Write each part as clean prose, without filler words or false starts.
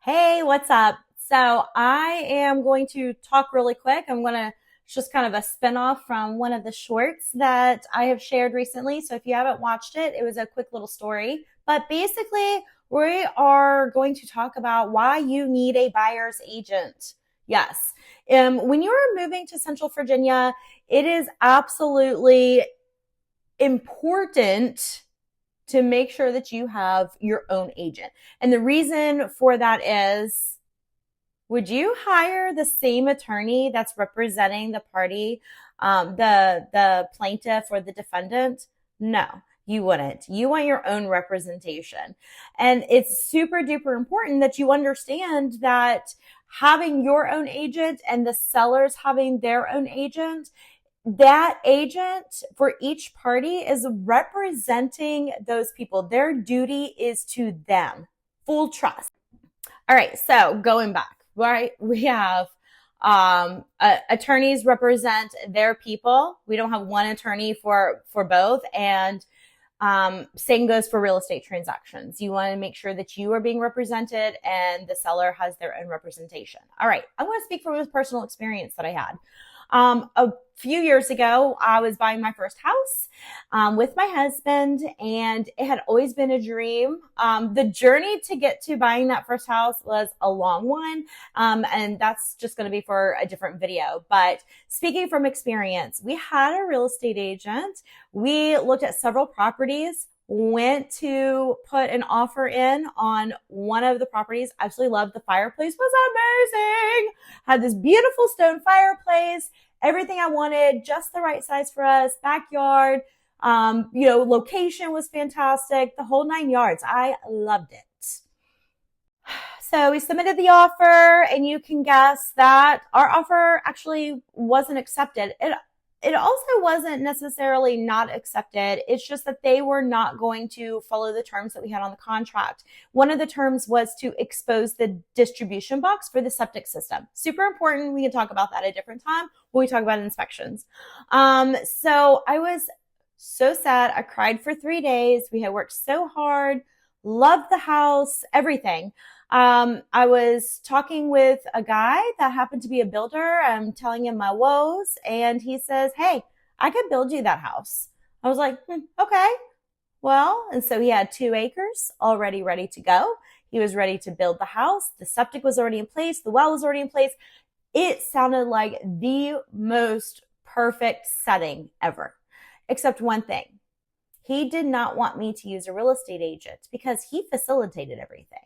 Hey, what's up? So I am going to talk really quick. I'm going to just kind of a spinoff from one of the shorts that I have shared recently. So if you haven't watched it, it was a quick little story. But basically, we are going to talk about why you need a buyer's agent. Yes. When you are moving to Central Virginia, it is absolutely important to make sure that you have your own agent. And the reason for that is, would you hire the same attorney that's representing the party, the plaintiff or the defendant? No, you wouldn't. You want your own representation. And it's super duper important that you understand that having your own agent and the sellers having their own agent, that agent for each party is representing those people. Their duty is to them. Full trust. All right. So going back, right? We have attorneys represent their people. We don't have one attorney for both. And same goes for real estate transactions. You want to make sure that you are being represented and the seller has their own representation. All right. I want to speak from a personal experience that I had. A few years ago, I was buying my first house with my husband, and it had always been a dream. The journey to get to buying that first house was a long one, and that's just going to be for a different video. But speaking from experience, we had a real estate agent. We looked at several properties, went to put an offer in on one of the properties. Absolutely loved the fireplace, was amazing. Had this beautiful stone fireplace, everything I wanted, just the right size for us, backyard, location was fantastic, the whole 9 yards. I loved it. So we submitted the offer, and you can guess that our offer actually wasn't accepted. It also wasn't necessarily not accepted. It's just that they were not going to follow the terms that we had on the contract. One of the terms was to expose the distribution box for the septic system. Super important. We can talk about that at a different time when we talk about inspections. So I was so sad. I cried for 3 days. We had worked so hard, loved the house, everything. I was talking with a guy that happened to be a builder. I'm telling him my woes, and he says, "Hey, I could build you that house." I was like, okay, well, and so he had 2 acres already ready to go. He was ready to build the house. The septic was already in place. The well was already in place. It sounded like the most perfect setting ever, except one thing. He did not want me to use a real estate agent because he facilitated everything.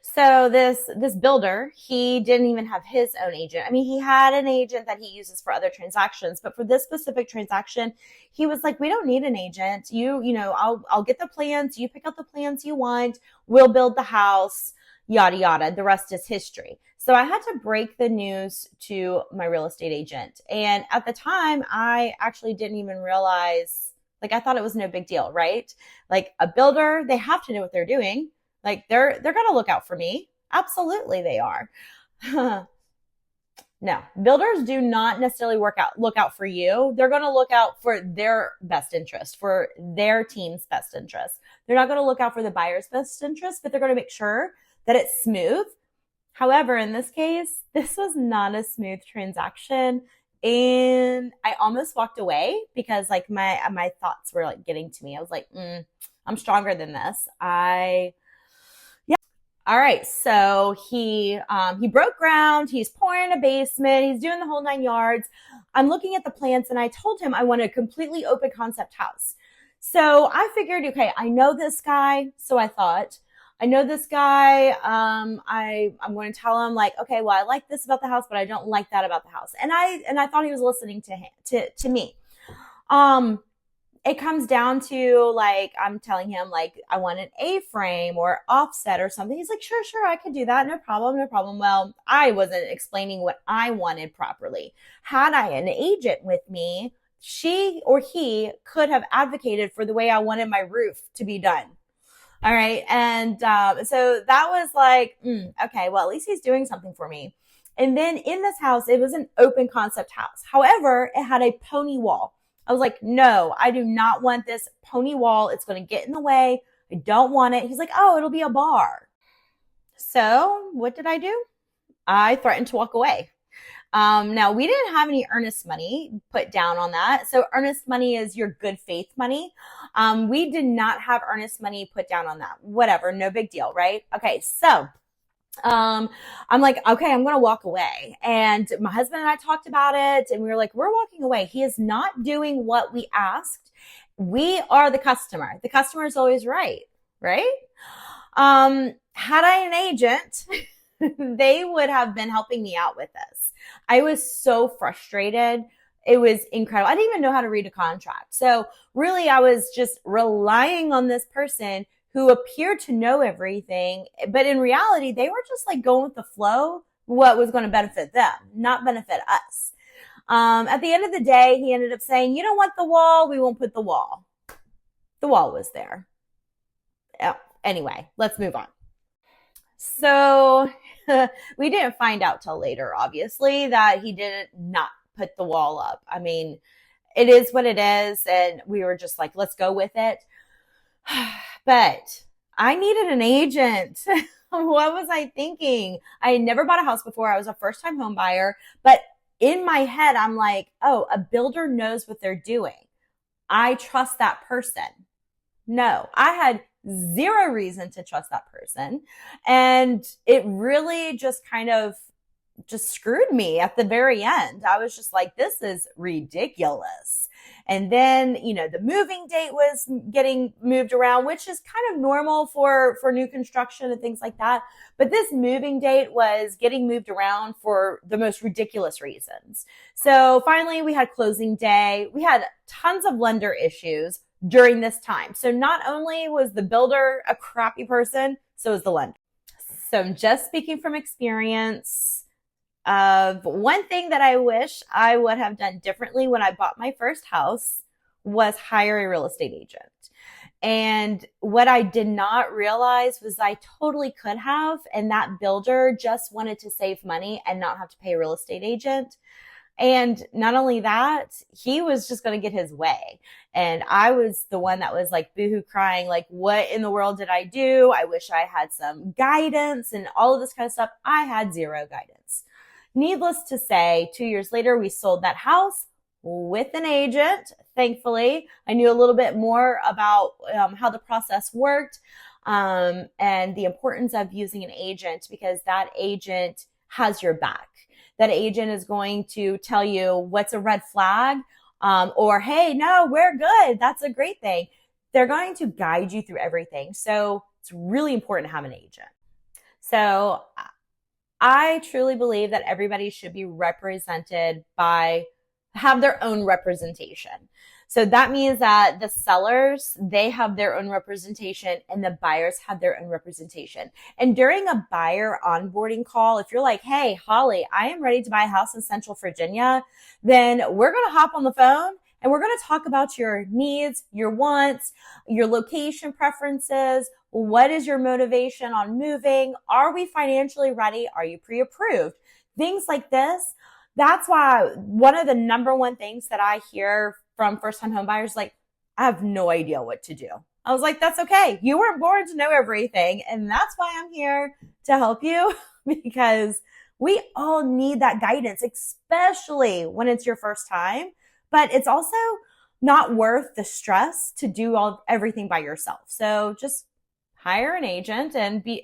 So this builder, he didn't even have his own agent. I mean, he had an agent that he uses for other transactions, but for this specific transaction, he was like, "We don't need an agent. I'll get the plans. You pick out the plans you want. We'll build the house, yada yada. The rest is history." So I had to break the news to my real estate agent. And at the time, I actually didn't even realize, like, I thought it was no big deal, right? Like, a builder, they have to know what they're doing. Like, they're going to look out for me. Absolutely they are. No, builders do not necessarily look out for you. They're going to look out for their best interest, for their team's best interest. They're not going to look out for the buyer's best interest, but they're going to make sure that it's smooth. However, in this case, this was not a smooth transaction. And I almost walked away because like my thoughts were like getting to me. I was like, I'm stronger than this. All right, so he broke ground. He's pouring a basement. He's doing the whole 9 yards. I'm looking at the plans, and I told him I want a completely open concept house. So I figured, okay, I know this guy. So I thought, I know this guy. I'm going to tell him like, okay, well, I like this about the house, but I don't like that about the house. And I thought he was listening to me. It comes down to like, I'm telling him like, I want an A-frame or offset or something. He's like, sure, I could do that. No problem. Well, I wasn't explaining what I wanted properly. Had I an agent with me, she or he could have advocated for the way I wanted my roof to be done. All right. And so that was like, okay, well, at least he's doing something for me. And then in this house, it was an open concept house. However, it had a pony wall. I was like, no, I do not want this pony wall. It's going to get in the way. I don't want it. He's like, oh, it'll be a bar. So what did I do? I threatened to walk away. Now, we didn't have any earnest money put down on that. So earnest money is your good faith money. We did not have earnest money put down on that. Whatever, no big deal, right? Okay, so I'm like, okay, I'm going to walk away. And my husband and I talked about it, and we were like, we're walking away. He is not doing what we asked. We are the customer. The customer is always right, right? Had I an agent, they would have been helping me out with this. I was so frustrated. It was incredible. I didn't even know how to read a contract. So really, I was just relying on this person who appeared to know everything. But in reality, they were just like going with the flow, what was going to benefit them, not benefit us. At the end of the day, he ended up saying, you don't want the wall, we won't put the wall. The wall was there. Anyway, let's move on. So we didn't find out till later, obviously, that he did not put the wall up. I mean, it is what it is. And we were just like, let's go with it. But I needed an agent. What was I thinking? I had never bought a house before. I was a first time home buyer. But in my head, I'm like, oh, a builder knows what they're doing. I trust that person. No, I had zero reason to trust that person. And it really just kind of just screwed me at the very end. I was just like, this is ridiculous. And then, the moving date was getting moved around, which is kind of normal for new construction and things like that. But this moving date was getting moved around for the most ridiculous reasons. So finally, we had closing day. We had tons of lender issues during this time. So not only was the builder a crappy person, so was the lender. So I'm just speaking from experience of one thing that I wish I would have done differently when I bought my first house was hire a real estate agent. And what I did not realize was I totally could have, and that builder just wanted to save money and not have to pay a real estate agent. And not only that, he was just going to get his way. And I was the one that was like boohoo crying, like, what in the world did I do? I wish I had some guidance and all of this kind of stuff. I had zero guidance. Needless to say, 2 years later, we sold that house with an agent. Thankfully, I knew a little bit more about how the process worked and the importance of using an agent, because that agent has your back. That agent is going to tell you what's a red flag, or, hey, no, we're good. That's a great thing. They're going to guide you through everything. So it's really important to have an agent. So I truly believe that everybody should be represented have their own representation. So that means that the sellers, they have their own representation and the buyers have their own representation. And during a buyer onboarding call, if you're like, hey, Holly, I am ready to buy a house in Central Virginia, then we're going to hop on the phone and we're going to talk about your needs, your wants, your location preferences. What is your motivation on moving? Are we financially ready? Are you pre-approved? Things like this. That's why one of the number one things that I hear from first-time homebuyers, like, I have no idea what to do. I was like, that's okay. You weren't born to know everything. And that's why I'm here to help you, because we all need that guidance, especially when it's your first time. But it's also not worth the stress to do everything by yourself. So just hire an agent and be.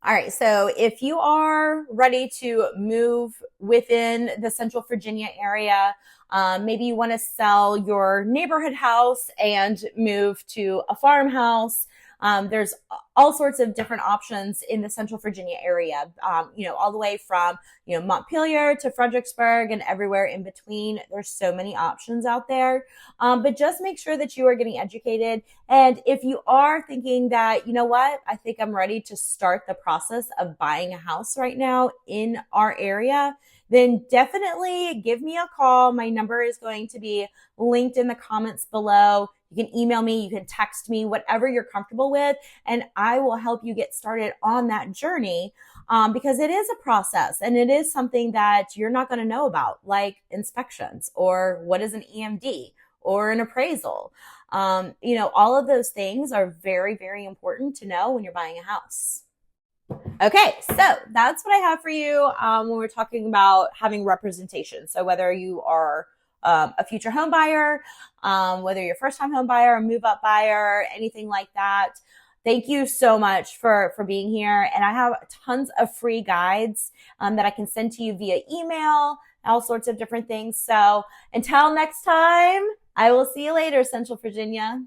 All right. So if you are ready to move within the Central Virginia area, maybe you want to sell your neighborhood house and move to a farmhouse. There's all sorts of different options in the Central Virginia area, all the way from, Montpelier to Fredericksburg and everywhere in between. There's so many options out there. But just make sure that you are getting educated. And if you are thinking that, you know what, I think I'm ready to start the process of buying a house right now in our area, then definitely give me a call. My number is going to be linked in the comments below. You can email me, you can text me, whatever you're comfortable with, and I will help you get started on that journey, because it is a process and it is something that you're not going to know about, like inspections or what is an EMD or an appraisal. All of those things are very, very important to know when you're buying a house. Okay, so that's what I have for you when we're talking about having representation. So whether you are a future home buyer, whether you're a first-time home buyer, a move-up buyer, anything like that, thank you so much for being here. And I have tons of free guides that I can send to you via email, all sorts of different things. So until next time, I will see you later, Central Virginia.